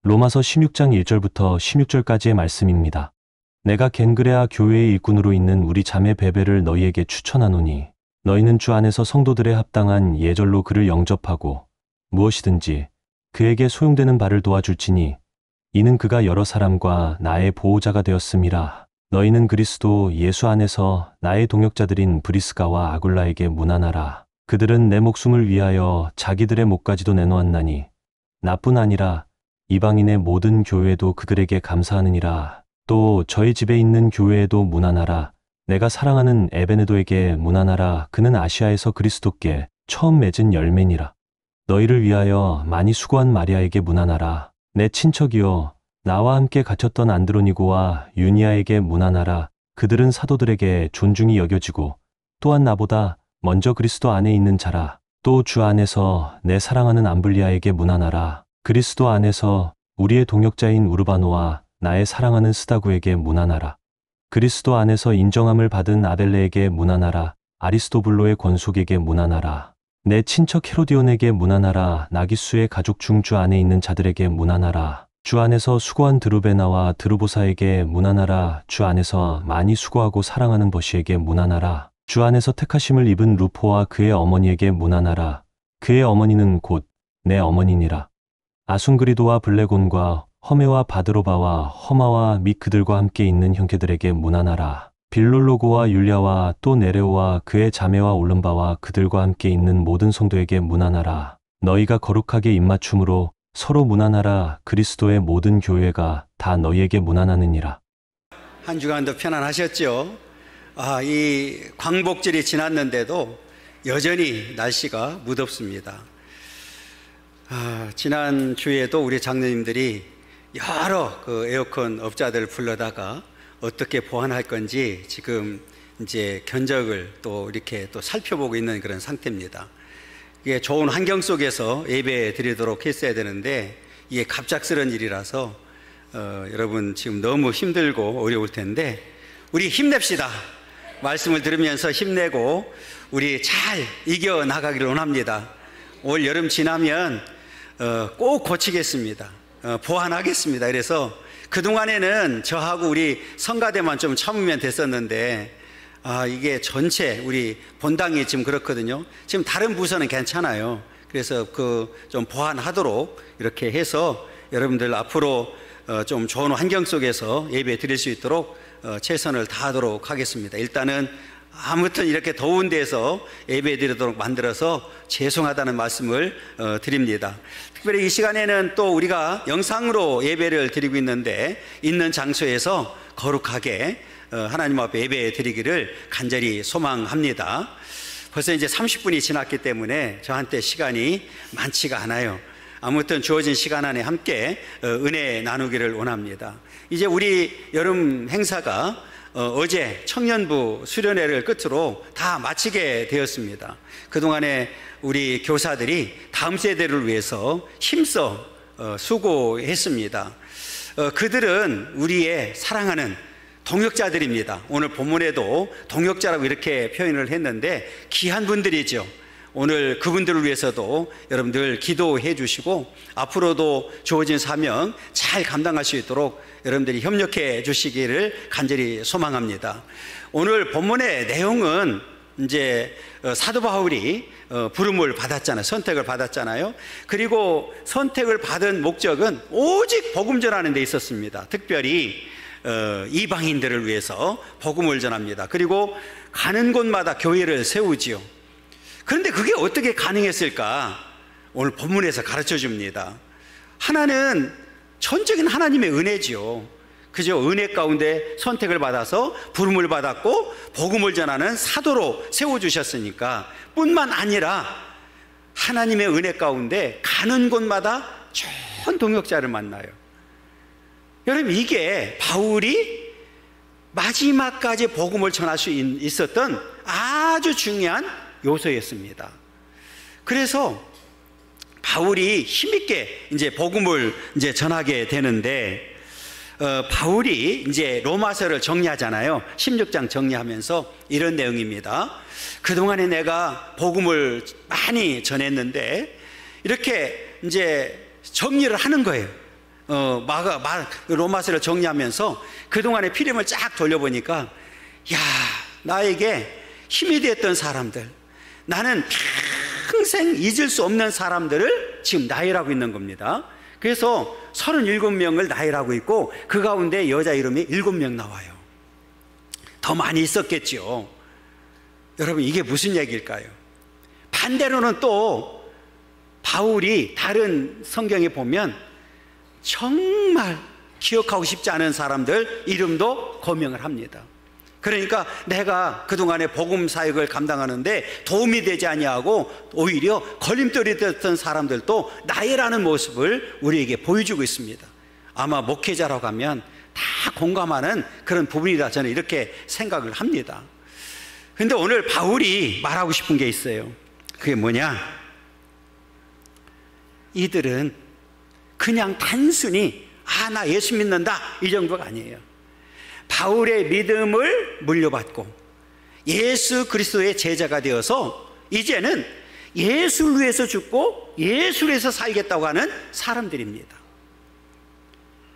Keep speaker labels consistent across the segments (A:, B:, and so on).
A: 로마서 16장 1절부터 16절까지의 말씀입니다. 내가 겐그레아 교회의 일꾼으로 있는 우리 자매 베베를 너희에게 추천하노니 너희는 주 안에서 성도들의 합당한 예절로 그를 영접하고 무엇이든지 그에게 소용되는 바를 도와줄지니 이는 그가 여러 사람과 나의 보호자가 되었음이라. 너희는 그리스도 예수 안에서 나의 동역자들인 브리스가와 아굴라에게 문안하라. 그들은 내 목숨을 위하여 자기들의 목까지도 내놓았나니 나뿐 아니라 이방인의 모든 교회도 그들에게 감사하느니라. 또 저희 집에 있는 교회에도 문안하라. 내가 사랑하는 에베네도에게 문안하라. 그는 아시아에서 그리스도께 처음 맺은 열매니라. 너희를 위하여 많이 수고한 마리아에게 문안하라. 내 친척이여, 나와 함께 갇혔던 안드로니고와 유니아에게 문안하라. 그들은 사도들에게 존중이 여겨지고 또한 나보다 먼저 그리스도 안에 있는 자라. 또 주 안에서 내 사랑하는 암블리아에게 문안하라. 그리스도 안에서 우리의 동역자인 우르바노와 나의 사랑하는 스다구에게 문안하라. 그리스도 안에서 인정함을 받은 아벨레에게 문안하라. 아리스토블로의 권속에게 문안하라. 내 친척 헤로디온에게 문안하라. 나기수의 가족 중 주 안에 있는 자들에게 문안하라. 주 안에서 수고한 드루베나와 드루보사에게 문안하라. 주 안에서 많이 수고하고 사랑하는 버시에게 문안하라. 주 안에서 택하심을 입은 루포와 그의 어머니에게 문안하라. 그의 어머니는 곧 내 어머니니라. 아순그리도와 블레곤과 허메와 바드로바와 허마와 및 그들과 함께 있는 형제들에게 문안하라. 빌롤로고와 율리아와 또 네레오와 그의 자매와 올름바와 그들과 함께 있는 모든 성도에게 문안하라. 너희가 거룩하게 입맞춤으로 서로 문안하라. 그리스도의 모든 교회가 다 너희에게 문안하느니라.
B: 한 주간도 편안하셨죠? 이 광복절이 지났는데도 여전히 날씨가 무덥습니다. 지난 주에도 우리 장로님들이 여러 에어컨 업자들 불러다가 어떻게 보완할 건지 지금 이제 견적을 또 이렇게 또 살펴보고 있는 그런 상태입니다. 이게 좋은 환경 속에서 예배 드리도록 했어야 되는데 이게 갑작스런 일이라서 여러분 지금 너무 힘들고 어려울 텐데 우리 힘냅시다. 말씀을 들으면서 힘내고 우리 잘 이겨나가기를 원합니다. 올 여름 지나면 꼭 고치겠습니다. 보완하겠습니다. 그래서 그동안에는 저하고 우리 성가대만 좀 참으면 됐었는데 이게 전체 우리 본당이 지금 그렇거든요. 지금 다른 부서는 괜찮아요. 그래서 좀 보완하도록 이렇게 해서 여러분들 앞으로 좀 좋은 환경 속에서 예배 드릴 수 있도록 최선을 다하도록 하겠습니다. 일단은 아무튼 이렇게 더운 데서 예배 드리도록 만들어서 죄송하다는 말씀을 드립니다. 특별히 이 시간에는 또 우리가 영상으로 예배를 드리고 있는데 있는 장소에서 거룩하게 하나님 앞에 예배 드리기를 간절히 소망합니다. 벌써 이제 30분이 지났기 때문에 저한테 시간이 많지가 않아요. 아무튼 주어진 시간 안에 함께 은혜 나누기를 원합니다. 이제 우리 여름 행사가 어제 청년부 수련회를 끝으로 다 마치게 되었습니다. 그동안에 우리 교사들이 다음 세대를 위해서 힘써 수고했습니다. 그들은 우리의 사랑하는 동역자들입니다. 오늘 본문에도 동역자라고 이렇게 표현을 했는데 귀한 분들이죠. 오늘 그분들을 위해서도 여러분들 기도해 주시고 앞으로도 주어진 사명 잘 감당할 수 있도록 여러분들이 협력해 주시기를 간절히 소망합니다. 오늘 본문의 내용은 이제 사도 바울이 부름을 받았잖아요. 선택을 받았잖아요. 그리고 선택을 받은 목적은 오직 복음 전하는 데 있었습니다. 특별히 이방인들을 위해서 복음을 전합니다. 그리고 가는 곳마다 교회를 세우지요. 그런데 그게 어떻게 가능했을까? 오늘 본문에서 가르쳐 줍니다. 하나는 전적인 하나님의 은혜지요. 그죠? 은혜 가운데 선택을 받아서 부름을 받았고 복음을 전하는 사도로 세워주셨으니까 뿐만 아니라 하나님의 은혜 가운데 가는 곳마다 좋은 동역자를 만나요. 여러분, 이게 바울이 마지막까지 복음을 전할 수 있었던 아주 중요한 요소였습니다. 그래서 바울이 힘있게 이제 복음을 이제 전하게 되는데, 바울이 이제 로마서를 정리하잖아요. 16장 정리하면서 이런 내용입니다. 그동안에 내가 복음을 많이 전했는데, 이렇게 이제 정리를 하는 거예요. 로마서를 정리하면서 그동안의 필름을 쫙 돌려보니까, 야, 나에게 힘이 되었던 사람들, 나는 평생 잊을 수 없는 사람들을 지금 나열하고 있는 겁니다. 그래서 37명을 나열하고 있고 그 가운데 여자 이름이 7명 나와요. 더 많이 있었겠죠. 여러분, 이게 무슨 얘기일까요? 반대로는 또 바울이 다른 성경에 보면 정말 기억하고 싶지 않은 사람들 이름도 거명을 합니다. 그러니까 내가 그동안에 복음 사역을 감당하는데 도움이 되지 아니하고 오히려 걸림돌이 됐던 사람들도 나열하는 모습을 우리에게 보여주고 있습니다. 아마 목회자라고 하면 다 공감하는 그런 부분이다, 저는 이렇게 생각을 합니다. 근데 오늘 바울이 말하고 싶은 게 있어요. 그게 뭐냐? 이들은 그냥 단순히 나 예수 믿는다 이 정도가 아니에요. 바울의 믿음을 물려받고 예수 그리스도의 제자가 되어서 이제는 예수를 위해서 죽고 예수를 위해서 살겠다고 하는 사람들입니다.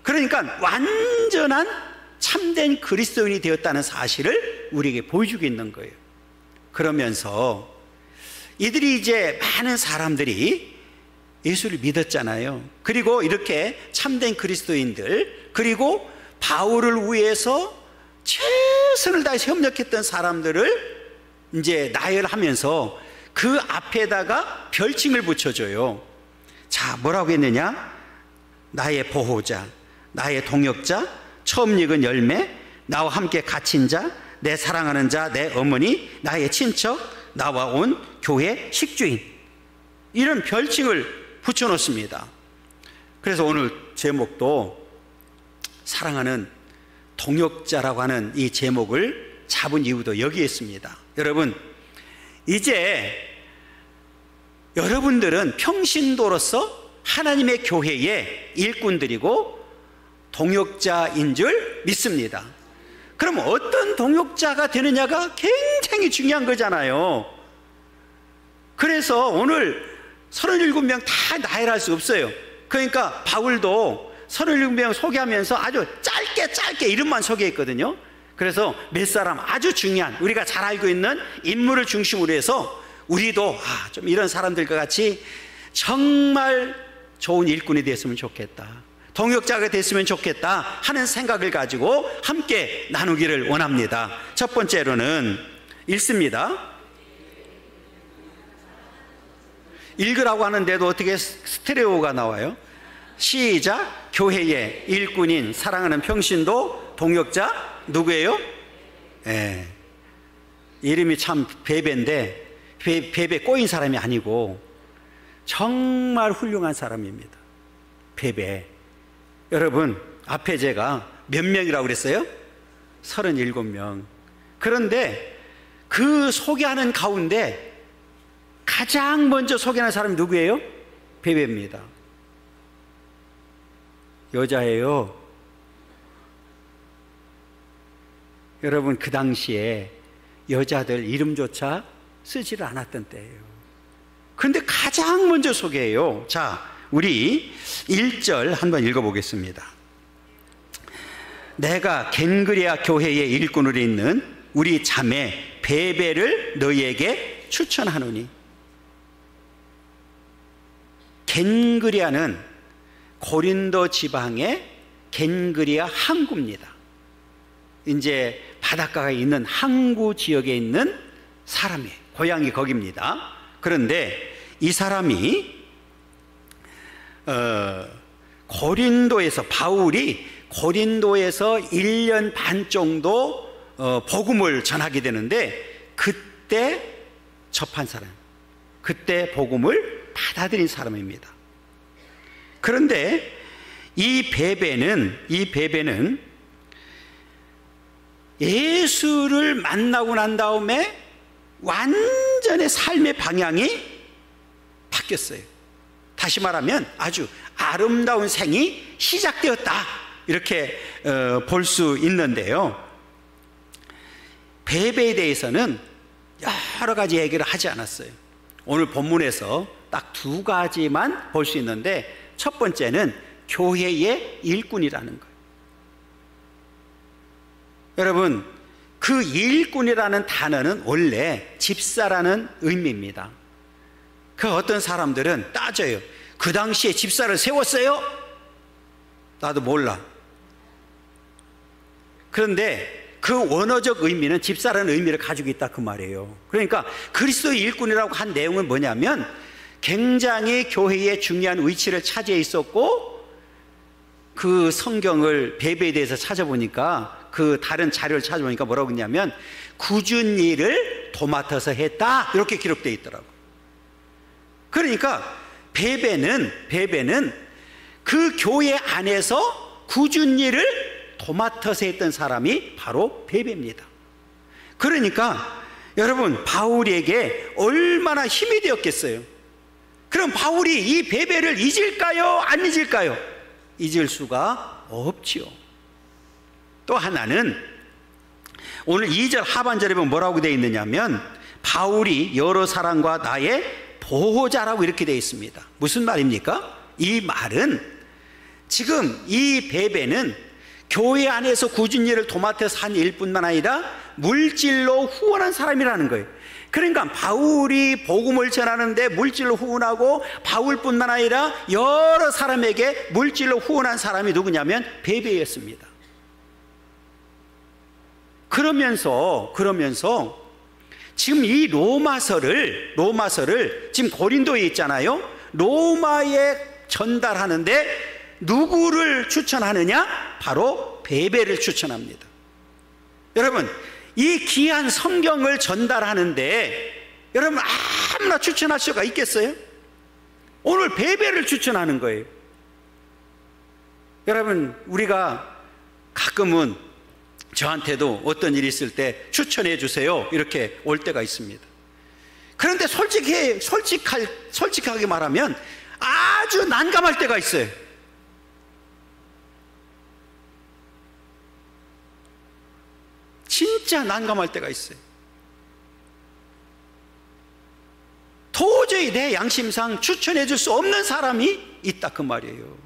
B: 그러니까 완전한 참된 그리스도인이 되었다는 사실을 우리에게 보여주고 있는 거예요. 그러면서 이들이 이제 많은 사람들이 예수를 믿었잖아요. 그리고 이렇게 참된 그리스도인들, 그리고 바울을 위해서 최선을 다해서 협력했던 사람들을 이제 나열하면서 그 앞에다가 별칭을 붙여줘요. 자, 뭐라고 했느냐? 나의 보호자, 나의 동역자, 처음 익은 열매, 나와 함께 갇힌 자, 내 사랑하는 자, 내 어머니, 나의 친척, 나와 온 교회 식주인, 이런 별칭을 붙여놓습니다. 그래서 오늘 제목도 사랑하는 동역자라고 하는 이 제목을 잡은 이유도 여기에 있습니다. 여러분, 이제 여러분들은 평신도로서 하나님의 교회의 일꾼들이고 동역자인 줄 믿습니다. 그럼 어떤 동역자가 되느냐가 굉장히 중요한 거잖아요. 그래서 오늘 37명 다 나열할 수 없어요. 그러니까 바울도 37명 소개하면서 아주 짧게 이름만 소개했거든요. 그래서 몇 사람 아주 중요한, 우리가 잘 알고 있는 인물을 중심으로 해서 우리도 좀 이런 사람들과 같이 정말 좋은 일꾼이 됐으면 좋겠다, 동역자가 됐으면 좋겠다 하는 생각을 가지고 함께 나누기를 원합니다. 첫 번째로는 읽습니다. 읽으라고 하는데도 어떻게 스테레오가 나와요? 시작. 교회의 일꾼인 사랑하는 평신도 동역자 누구예요? 이름이 참 베베인데 베베 꼬인 사람이 아니고 정말 훌륭한 사람입니다. 베베. 여러분, 앞에 제가 몇 명이라고 그랬어요? 37명. 그런데 그 소개하는 가운데 가장 먼저 소개하는 사람이 누구예요? 베베입니다. 여자예요. 여러분, 그 당시에 여자들 이름조차 쓰지를 않았던 때예요. 그런데 가장 먼저 소개해요. 자, 우리 1절 한번 읽어보겠습니다. 내가 겐그레아 교회의 일꾼으로 있는 우리 자매 베베를 너희에게 추천하노니. 겐그레아는 고린도 지방의 겐그레아 항구입니다. 이제 바닷가에 있는 항구 지역에 있는 사람이에요. 고향이 거기입니다. 그런데 이 사람이 고린도에서, 바울이 고린도에서 1년 반 정도 복음을 전하게 되는데 그때 접한 사람, 그때 복음을 받아들인 사람입니다. 그런데 이 베베는 예수를 만나고 난 다음에 완전히 삶의 방향이 바뀌었어요. 다시 말하면 아주 아름다운 생이 시작되었다, 이렇게 볼 수 있는데요. 베베에 대해서는 여러 가지 얘기를 하지 않았어요. 오늘 본문에서 딱 2가지만 볼 수 있는데, 첫 번째는 교회의 일꾼이라는 거예요. 여러분, 그 일꾼이라는 단어는 원래 집사라는 의미입니다. 그 어떤 사람들은 따져요. 그 당시에 집사를 세웠어요? 나도 몰라. 그런데 그 원어적 의미는 집사라는 의미를 가지고 있다 그 말이에요. 그러니까 그리스도의 일꾼이라고 한 내용은 뭐냐면 굉장히 교회에 중요한 위치를 차지해 있었고, 그 성경을 베베에 대해서 찾아보니까, 그 다른 자료를 찾아보니까 뭐라고 했냐면 굳은 일을 도맡아서 했다, 이렇게 기록되어 있더라고요. 그러니까 베베는 그 교회 안에서 굳은 일을 도맡아서 했던 사람이 바로 베베입니다. 그러니까 여러분, 바울에게 얼마나 힘이 되었겠어요. 그럼 바울이 이 베베를 잊을까요? 안 잊을까요? 잊을 수가 없지요. 또 하나는 오늘 2절 하반절에 보면 뭐라고 되어 있느냐면 바울이 여러 사람과 나의 보호자라고 이렇게 되어 있습니다. 무슨 말입니까? 이 말은 지금 이 베베는 교회 안에서 굳은 일을 도맡아서 한 일뿐만 아니라 물질로 후원한 사람이라는 거예요. 그러니까 바울이 복음을 전하는데 물질로 후원하고, 바울뿐만 아니라 여러 사람에게 물질로 후원한 사람이 누구냐면 베베였습니다. 그러면서 지금 이 로마서를 지금 고린도에 있잖아요. 로마에 전달하는데 누구를 추천하느냐? 바로 베베를 추천합니다. 여러분, 이 귀한 성경을 전달하는데 여러분 아무나 추천할 수가 있겠어요? 오늘 베베를 추천하는 거예요. 여러분, 우리가 가끔은 저한테도 어떤 일이 있을 때 추천해 주세요 이렇게 올 때가 있습니다. 그런데 솔직하게 말하면 아주 난감할 때가 있어요. 진짜 난감할 때가 있어요. 도저히 내 양심상 추천해 줄 수 없는 사람이 있다 그 말이에요.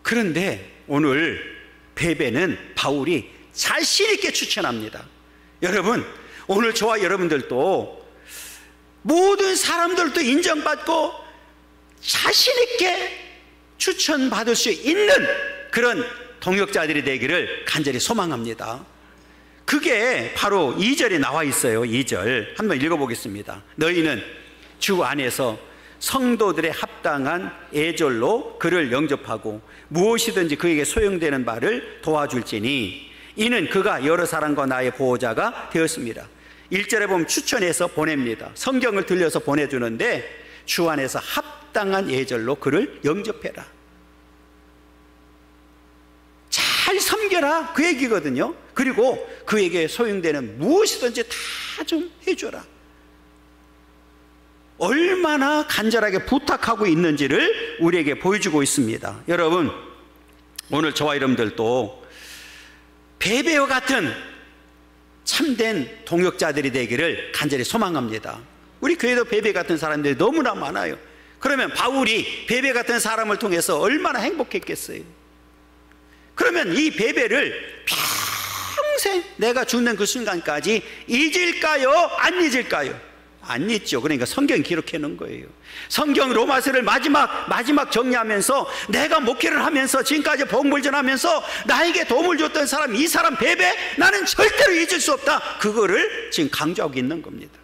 B: 그런데 오늘 베베는 바울이 자신 있게 추천합니다. 여러분, 오늘 저와 여러분들도 모든 사람들도 인정받고 자신 있게 추천받을 수 있는 그런 동역자들이 되기를 간절히 소망합니다. 그게 바로 2절에 나와 있어요. 2절 한번 읽어보겠습니다. 너희는 주 안에서 성도들의 합당한 애절로 그를 영접하고 무엇이든지 그에게 소용되는 바를 도와줄지니 이는 그가 여러 사람과 나의 보호자가 되었습니다. 1절에 보면 추천해서 보냅니다. 성경을 들려서 보내주는데 주 안에서 합당한 애절로 그를 영접해라. 잘 섬겨라 그 얘기거든요. 그리고 그에게 소용되는 무엇이든지 다 좀 해줘라. 얼마나 간절하게 부탁하고 있는지를 우리에게 보여주고 있습니다. 여러분, 오늘 저와 여러분들도 베베와 같은 참된 동역자들이 되기를 간절히 소망합니다. 우리 교회도 베베 같은 사람들이 너무나 많아요. 그러면 바울이 베베 같은 사람을 통해서 얼마나 행복했겠어요. 그러면 이 베베를 평생 내가 죽는 그 순간까지 잊을까요? 안 잊을까요? 안 잊죠. 그러니까 성경이 기록해 놓은 거예요. 성경 로마서를 마지막 정리하면서 내가 목회를 하면서 지금까지 복음을 전하면서 나에게 도움을 줬던 사람, 이 사람 베베 나는 절대로 잊을 수 없다. 그거를 지금 강조하고 있는 겁니다.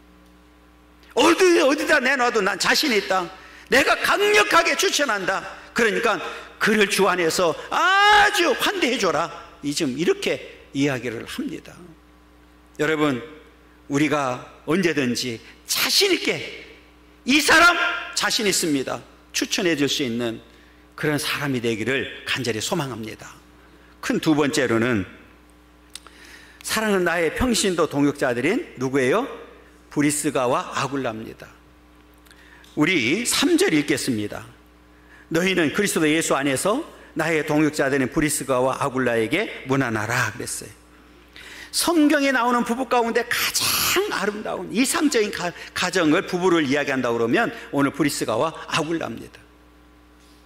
B: 어디다 내놔도 난 자신 있다. 내가 강력하게 추천한다. 그러니까 그를 주 안에서 아주 환대해 줘라. 지금 이렇게 이야기를 합니다. 여러분, 우리가 언제든지 자신 있게 이 사람 자신 있습니다 추천해 줄 수 있는 그런 사람이 되기를 간절히 소망합니다. 큰 두 번째로는 사랑하는 나의 평신도 동역자들인 누구예요? 브리스가와 아굴라입니다. 우리 3절 읽겠습니다. 너희는 그리스도 예수 안에서 나의 동역자들인 브리스가와 아굴라에게 문안하라 그랬어요. 성경에 나오는 부부 가운데 가장 아름다운 이상적인 가정을, 부부를 이야기한다고 그러면 오늘 브리스가와 아굴라입니다.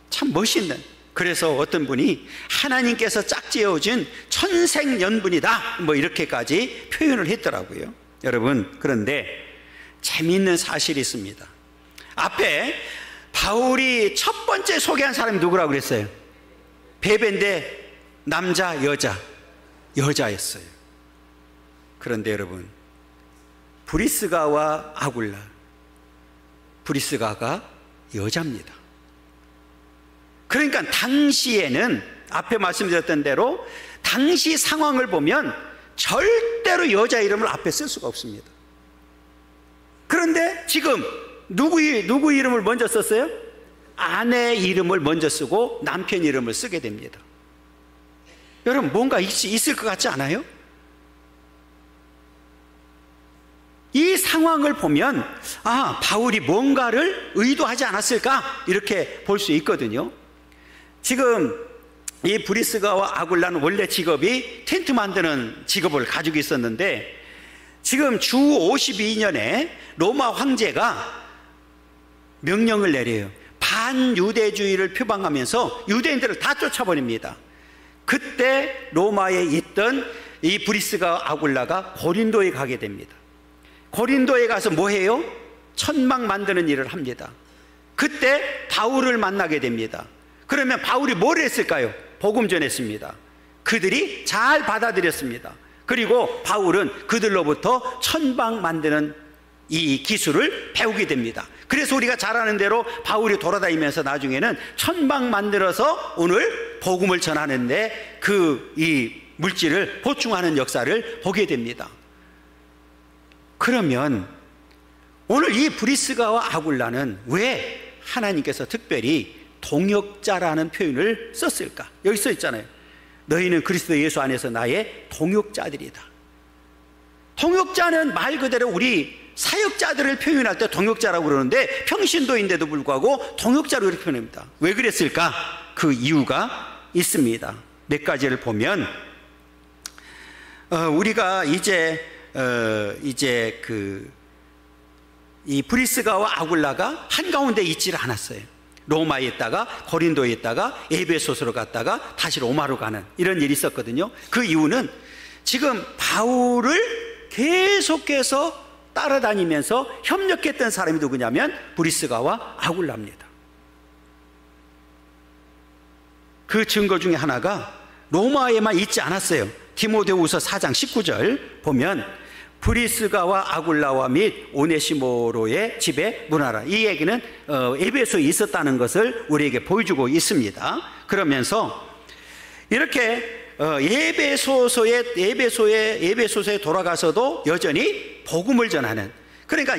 B: 참 멋있는, 그래서 어떤 분이 하나님께서 짝지어준 천생연분이다 뭐 이렇게까지 표현을 했더라고요. 여러분, 그런데 재미있는 사실이 있습니다. 앞에 바울이 첫 번째 소개한 사람이 누구라고 그랬어요? 베베인데 남자, 여자였어요. 그런데 여러분, 브리스가와 아굴라, 브리스가가 여자입니다. 그러니까 당시에는 앞에 말씀드렸던 대로 당시 상황을 보면 절대로 여자 이름을 앞에 쓸 수가 없습니다. 그런데 지금 누구 이름을 먼저 썼어요? 아내 이름을 먼저 쓰고 남편 이름을 쓰게 됩니다. 여러분, 뭔가 있을 것 같지 않아요? 이 상황을 보면 바울이 뭔가를 의도하지 않았을까 이렇게 볼 수 있거든요. 지금 이 브리스가와 아굴라는 원래 직업이 텐트 만드는 직업을 가지고 있었는데, 지금 주 52년에 로마 황제가 명령을 내려요. 반유대주의를 표방하면서 유대인들을 다 쫓아버립니다. 그때 로마에 있던 이 브리스가와 아굴라가 고린도에 가게 됩니다. 고린도에 가서 뭐 해요? 천막 만드는 일을 합니다. 그때 바울을 만나게 됩니다. 그러면 바울이 뭘 했을까요? 복음 전했습니다. 그들이 잘 받아들였습니다. 그리고 바울은 그들로부터 천막 만드는 이 기술을 배우게 됩니다. 그래서 우리가 잘 아는 대로 바울이 돌아다니면서 나중에는 천막 만들어서 오늘 복음을 전하는데 이 물질을 보충하는 역사를 보게 됩니다. 그러면 오늘 이 브리스가와 아굴라는 왜 하나님께서 특별히 동역자라는 표현을 썼을까? 여기 써 있잖아요. 너희는 그리스도 예수 안에서 나의 동역자들이다. 동역자는 말 그대로 우리 사역자들을 표현할 때 동역자라고 그러는데, 평신도인데도 불구하고 동역자로 이렇게 표현합니다. 왜 그랬을까? 그 이유가 있습니다. 몇 가지를 보면 우리가 이 브리스가와 아굴라가 한가운데 있지를 않았어요. 로마에 있다가 고린도에 있다가 에베소서로 갔다가 다시 로마로 가는 이런 일이 있었거든요. 그 이유는 지금 바울을 계속해서 따라다니면서 협력했던 사람이 누구냐면 브리스가와 아굴라입니다. 그 증거 중에 하나가 로마에만 있지 않았어요. 디모데후서 4장 19절 보면 브리스가와 아굴라와 및 오네시모로의 집에 문하라. 이 얘기는 에베소에 있었다는 것을 우리에게 보여주고 있습니다. 그러면서 이렇게 에베소에 돌아가서도 여전히 복음을 전하는, 그러니까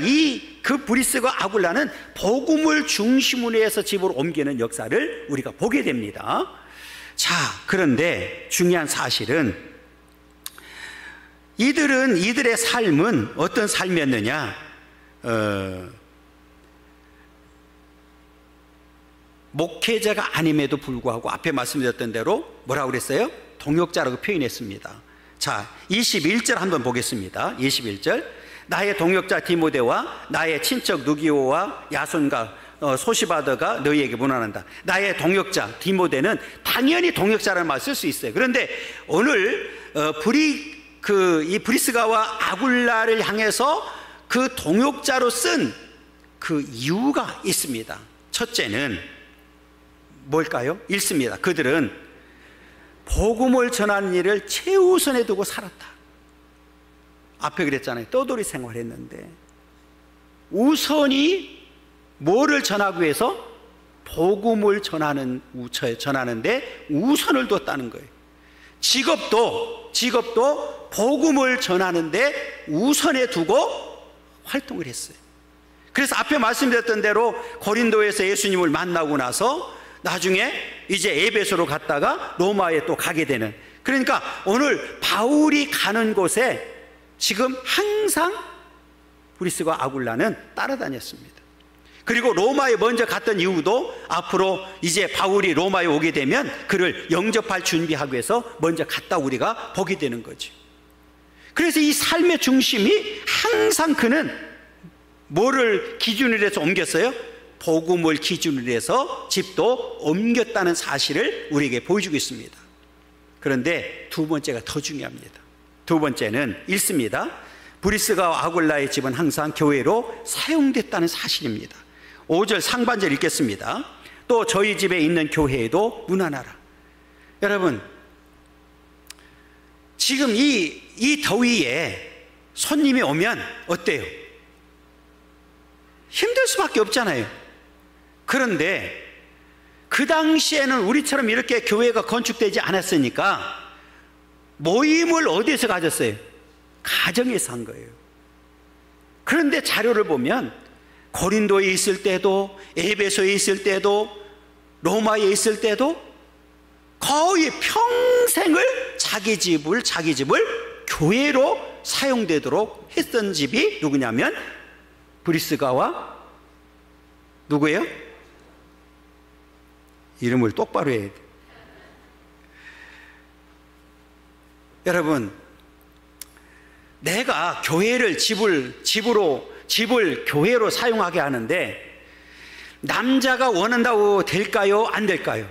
B: 그 브리스가 아굴라는 복음을 중심으로 해서 집으로 옮기는 역사를 우리가 보게 됩니다. 자, 그런데 중요한 사실은 이들의 삶은 어떤 삶이었느냐? 목회자가 아님에도 불구하고 앞에 말씀드렸던 대로 뭐라고 그랬어요? 동역자라고 표현했습니다. 자, 21절 한번 보겠습니다. 21절. 나의 동역자 디모데와 나의 친척 누기오와 야손과 소시바더가 너희에게 문안한다. 나의 동역자 디모데는 당연히 동역자라는 말을 쓸 수 있어요. 그런데 오늘 이 브리스가와 아굴라를 향해서 그 동역자로 쓴 그 이유가 있습니다. 첫째는 뭘까요? 읽습니다. 그들은 복음을 전하는 일을 최우선에 두고 살았다. 앞에 그랬잖아요. 떠돌이 생활했는데 우선이 뭐를 전하기 위해서? 복음을 전하는데 우선을 뒀다는 거예요. 직업도 복음을 전하는데 우선에 두고 활동을 했어요. 그래서 앞에 말씀드렸던 대로 고린도에서 예수님을 만나고 나서 나중에 이제 에베소로 갔다가 로마에 또 가게 되는, 그러니까 오늘 바울이 가는 곳에 지금 항상 브리스가 아굴라는 따라다녔습니다. 그리고 로마에 먼저 갔던 이유도 앞으로 이제 바울이 로마에 오게 되면 그를 영접할 준비하기 위해서 먼저 갔다 우리가 보게 되는 거죠. 그래서 이 삶의 중심이 항상 그는 뭐를 기준으로 해서 옮겼어요? 복음을 기준으로 해서 집도 옮겼다는 사실을 우리에게 보여주고 있습니다. 그런데 두 번째가 더 중요합니다. 두 번째는 읽습니다. 브리스가와 아굴라의 집은 항상 교회로 사용됐다는 사실입니다. 5절 상반절 읽겠습니다. 또 저희 집에 있는 교회에도 문안하라. 여러분, 지금 이 더위에 손님이 오면 어때요? 힘들 수밖에 없잖아요. 그런데 그 당시에는 우리처럼 이렇게 교회가 건축되지 않았으니까 모임을 어디에서 가졌어요? 가정에서 한 거예요. 그런데 자료를 보면 고린도에 있을 때도, 에베소에 있을 때도, 로마에 있을 때도 거의 평생을 자기 집을 교회로 사용되도록 했던 집이 누구냐면 브리스가와 누구예요? 이름을 똑바로 해야 돼. 여러분, 내가 교회를 집을 교회로 사용하게 하는데 남자가 원한다고 될까요? 안 될까요?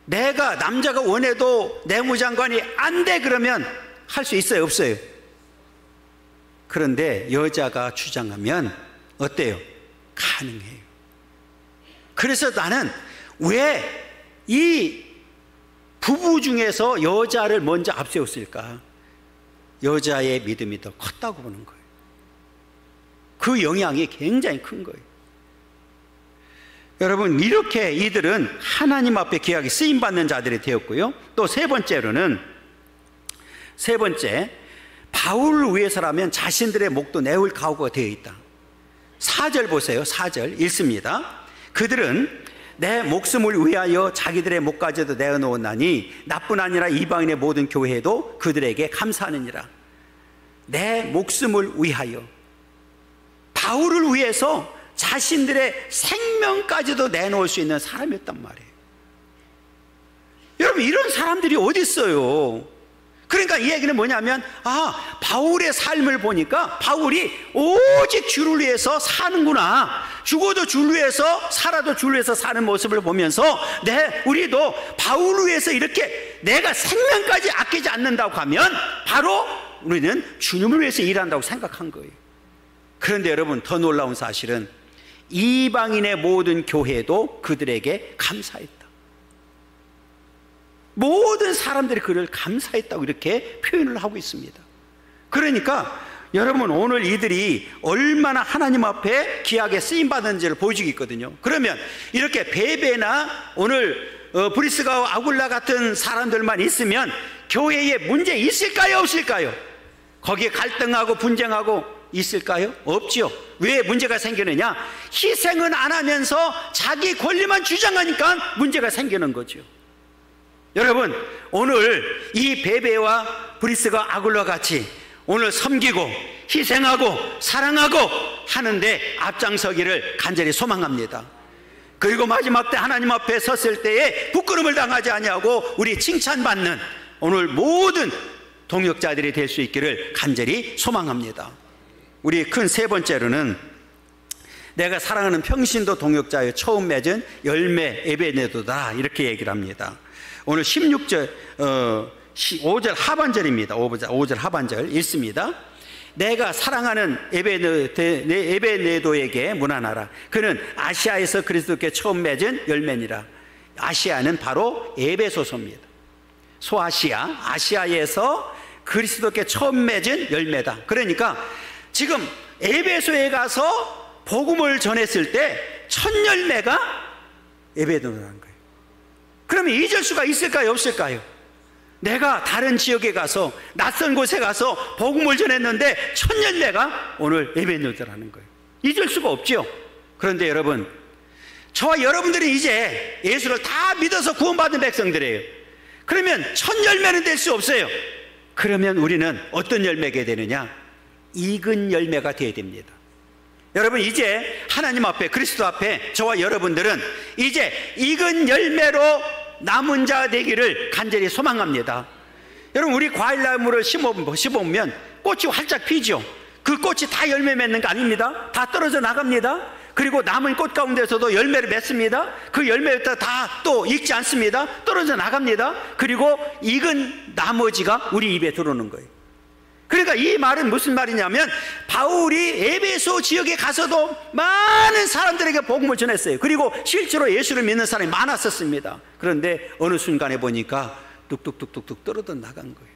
B: 내가 남자가 원해도 내무장관이 안 돼 그러면 할 수 있어요? 없어요? 그런데 여자가 주장하면 어때요? 가능해요. 그래서 나는 왜 이 부부 중에서 여자를 먼저 앞세웠을까? 여자의 믿음이 더 컸다고 보는 거예요. 그 영향이 굉장히 큰 거예요. 여러분, 이렇게 이들은 하나님 앞에 귀하게 쓰임받는 자들이 되었고요. 또 세 번째, 바울을 위해서라면 자신들의 목도 내올 각오가 되어 있다. 4절 보세요. 4절 읽습니다. 그들은 내 목숨을 위하여 자기들의 목까지도 내어놓았나니 나뿐 아니라 이방인의 모든 교회도 그들에게 감사하느니라. 내 목숨을 위하여, 바울을 위해서 자신들의 생명까지도 내놓을 수 있는 사람이었단 말이에요. 여러분, 이런 사람들이 어디 있어요? 그러니까 이 얘기는 뭐냐면, 바울의 삶을 보니까 바울이 오직 주를 위해서 사는구나, 죽어도 주를 위해서 살아도 주를 위해서 사는 모습을 보면서 우리도 바울을 위해서 이렇게 내가 생명까지 아끼지 않는다고 하면 바로 우리는 주님을 위해서 일한다고 생각한 거예요. 그런데 여러분, 더 놀라운 사실은 이방인의 모든 교회도 그들에게 감사했다. 모든 사람들이 그를 감사했다고 이렇게 표현을 하고 있습니다. 그러니까 여러분, 오늘 이들이 얼마나 하나님 앞에 귀하게 쓰임받은지를 보여주고 있거든요. 그러면 이렇게 베베나 오늘 브리스가와 아굴라 같은 사람들만 있으면 교회에 문제 있을까요? 없을까요? 거기에 갈등하고 분쟁하고 있을까요? 없지요. 왜 문제가 생기느냐? 희생은 안 하면서 자기 권리만 주장하니까 문제가 생기는 거죠. 여러분, 오늘 이 베베와 브리스가 아굴라 같이 오늘 섬기고 희생하고 사랑하고 하는데 앞장서기를 간절히 소망합니다. 그리고 마지막 때 하나님 앞에 섰을 때에 부끄러움을 당하지 아니하고 우리 칭찬받는 오늘 모든 동역자들이 될 수 있기를 간절히 소망합니다. 우리 큰 세 번째로는 내가 사랑하는 평신도 동역자의 처음 맺은 열매 에베네도다, 이렇게 얘기를 합니다. 오늘 16절 5절 하반절입니다. 5절 하반절 읽습니다. 내가 사랑하는 에베네도에게 문안하라. 그는 아시아에서 그리스도께 처음 맺은 열매니라. 아시아는 바로 에베소서입니다. 소아시아, 아시아에서 그리스도께 처음 맺은 열매다. 그러니까 지금 에베소에 가서 복음을 전했을 때 첫 열매가 에베네도라는 거예요. 그러면 잊을 수가 있을까요? 없을까요? 내가 다른 지역에 가서 낯선 곳에 가서 복음을 전했는데 첫 열매가 오늘 에베네도라는 거예요. 잊을 수가 없죠. 그런데 여러분, 저와 여러분들이 이제 예수를 다 믿어서 구원받은 백성들이에요. 그러면 첫 열매는 될 수 없어요. 그러면 우리는 어떤 열매가 되느냐? 익은 열매가 되어야 됩니다. 여러분, 이제 하나님 앞에, 그리스도 앞에 저와 여러분들은 이제 익은 열매로 남은 자 되기를 간절히 소망합니다. 여러분, 우리 과일나무를 심어보면 꽃이 활짝 피죠. 그 꽃이 다 열매 맺는 거 아닙니다. 다 떨어져 나갑니다. 그리고 남은 꽃 가운데서도 열매를 맺습니다. 그 열매가 다 또 익지 않습니다. 떨어져 나갑니다. 그리고 익은 나머지가 우리 입에 들어오는 거예요. 그러니까 이 말은 무슨 말이냐면, 바울이 에베소 지역에 가서도 많은 사람들에게 복음을 전했어요. 그리고 실제로 예수를 믿는 사람이 많았었습니다. 그런데 어느 순간에 보니까 뚝뚝뚝뚝뚝 떨어져 나간 거예요.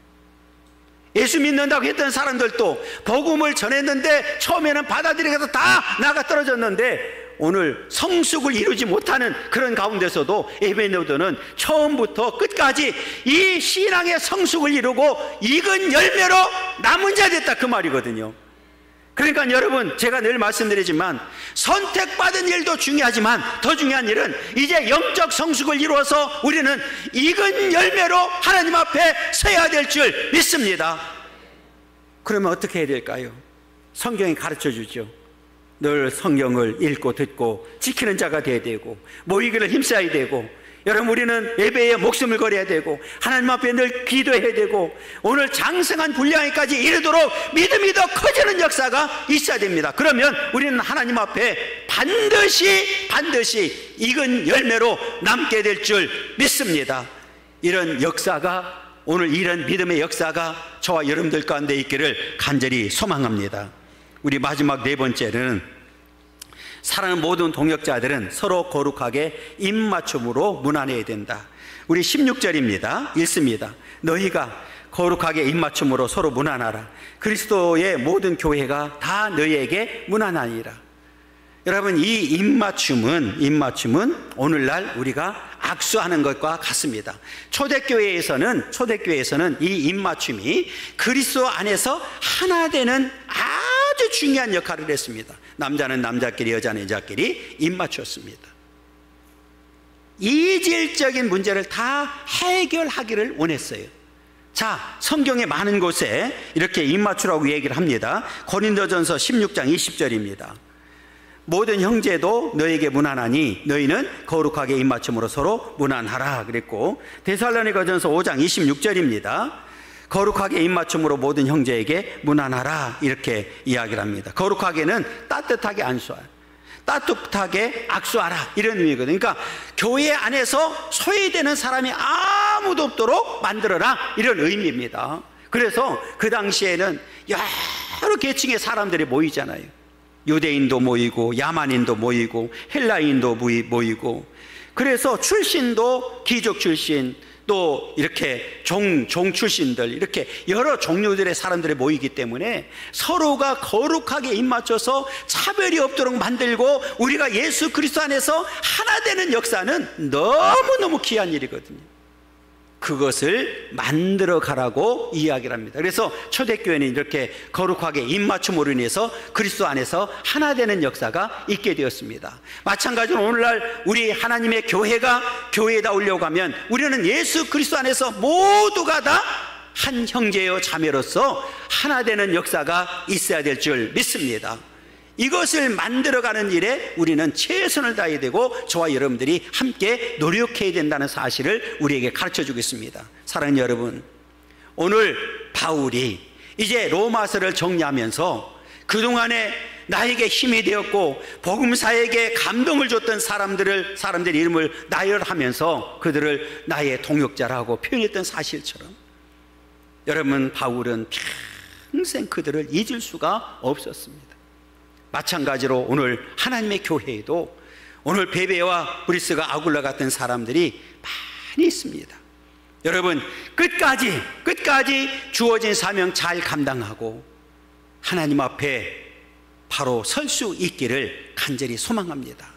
B: 예수 믿는다고 했던 사람들도 복음을 전했는데 처음에는 받아들이고서 다 나가 떨어졌는데, 오늘 성숙을 이루지 못하는 그런 가운데서도 에베소는 처음부터 끝까지 이 신앙의 성숙을 이루고 익은 열매로 남은 자 됐다, 그 말이거든요. 그러니까 여러분, 제가 늘 말씀드리지만 선택받은 일도 중요하지만 더 중요한 일은 이제 영적 성숙을 이루어서 우리는 익은 열매로 하나님 앞에 서야 될 줄 믿습니다. 그러면 어떻게 해야 될까요? 성경이 가르쳐 주죠. 늘 성경을 읽고 듣고 지키는 자가 되어야 되고, 모이기를 힘써야 되고, 여러분, 우리는 예배에 목숨을 걸어야 되고, 하나님 앞에 늘 기도해야 되고, 오늘 장성한 분량에까지 이르도록 믿음이 더 커지는 역사가 있어야 됩니다. 그러면 우리는 하나님 앞에 반드시 익은 열매로 남게 될 줄 믿습니다. 이런 역사가, 오늘 이런 믿음의 역사가 저와 여러분들 가운데 있기를 간절히 소망합니다. 우리 마지막 네 번째는, 사랑하는 모든 동역자들은 서로 거룩하게 입맞춤으로 문안해야 된다. 우리 16절입니다. 읽습니다. 너희가 거룩하게 입맞춤으로 서로 문안하라. 그리스도의 모든 교회가 다 너희에게 문안하니라. 여러분, 이 입맞춤은 오늘날 우리가 악수하는 것과 같습니다. 초대교회에서는 이 입맞춤이 그리스도 안에서 하나 되는 아주 중요한 역할을 했습니다. 남자는 남자끼리, 여자는 여자끼리 입맞췄습니다. 이질적인 문제를 다 해결하기를 원했어요. 자, 성경의 많은 곳에 이렇게 입맞추라고 얘기를 합니다. 고린도전서 16장 20절입니다. 모든 형제도 너에게 문안하니 너희는 거룩하게 입맞춤으로 서로 문안하라 그랬고, 데살로니가전서 5장 26절입니다. 거룩하게 입맞춤으로 모든 형제에게 문안하라, 이렇게 이야기를 합니다. 거룩하게는 따뜻하게 안수하라, 따뜻하게 악수하라, 이런 의미거든요. 그러니까 교회 안에서 소외되는 사람이 아무도 없도록 만들어라, 이런 의미입니다. 그래서 그 당시에는 여러 계층의 사람들이 모이잖아요. 유대인도 모이고 야만인도 모이고 헬라인도 모이고, 그래서 출신도 귀족 출신, 또 이렇게 종 출신들, 이렇게 여러 종류들의 사람들이 모이기 때문에 서로가 거룩하게 입맞춰서 차별이 없도록 만들고 우리가 예수 그리스도 안에서 하나 되는 역사는 너무너무 귀한 일이거든요. 그것을 만들어 가라고 이야기를 합니다. 그래서 초대교회는 이렇게 거룩하게 입맞춤으로 인해서 그리스도 안에서 하나 되는 역사가 있게 되었습니다. 마찬가지로 오늘날 우리 하나님의 교회에다 오려고 하면 우리는 예수 그리스도 안에서 모두가 다 한 형제요 자매로서 하나 되는 역사가 있어야 될 줄 믿습니다. 이것을 만들어가는 일에 우리는 최선을 다해야 되고, 저와 여러분들이 함께 노력해야 된다는 사실을 우리에게 가르쳐 주겠습니다. 사랑하는 여러분, 오늘 바울이 이제 로마서를 정리하면서 그동안에 나에게 힘이 되었고 복음사에게 감동을 줬던 사람들의 이름을 나열하면서 그들을 나의 동역자라고 표현했던 사실처럼, 여러분, 바울은 평생 그들을 잊을 수가 없었습니다. 마찬가지로 오늘 하나님의 교회에도 오늘 베베와 브리스가 아굴라 같은 사람들이 많이 있습니다. 여러분, 끝까지 주어진 사명 잘 감당하고 하나님 앞에 바로 설 수 있기를 간절히 소망합니다.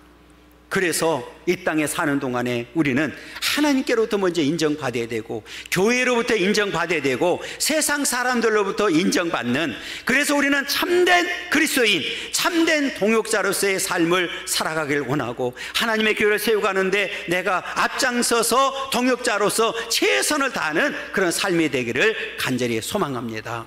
B: 그래서 이 땅에 사는 동안에 우리는 하나님께로부터 먼저 인정받아야 되고, 교회로부터 인정받아야 되고, 세상 사람들로부터 인정받는, 그래서 우리는 참된 그리스도인, 참된 동역자로서의 삶을 살아가길 원하고, 하나님의 교회를 세워가는데 내가 앞장서서 동역자로서 최선을 다하는 그런 삶이 되기를 간절히 소망합니다.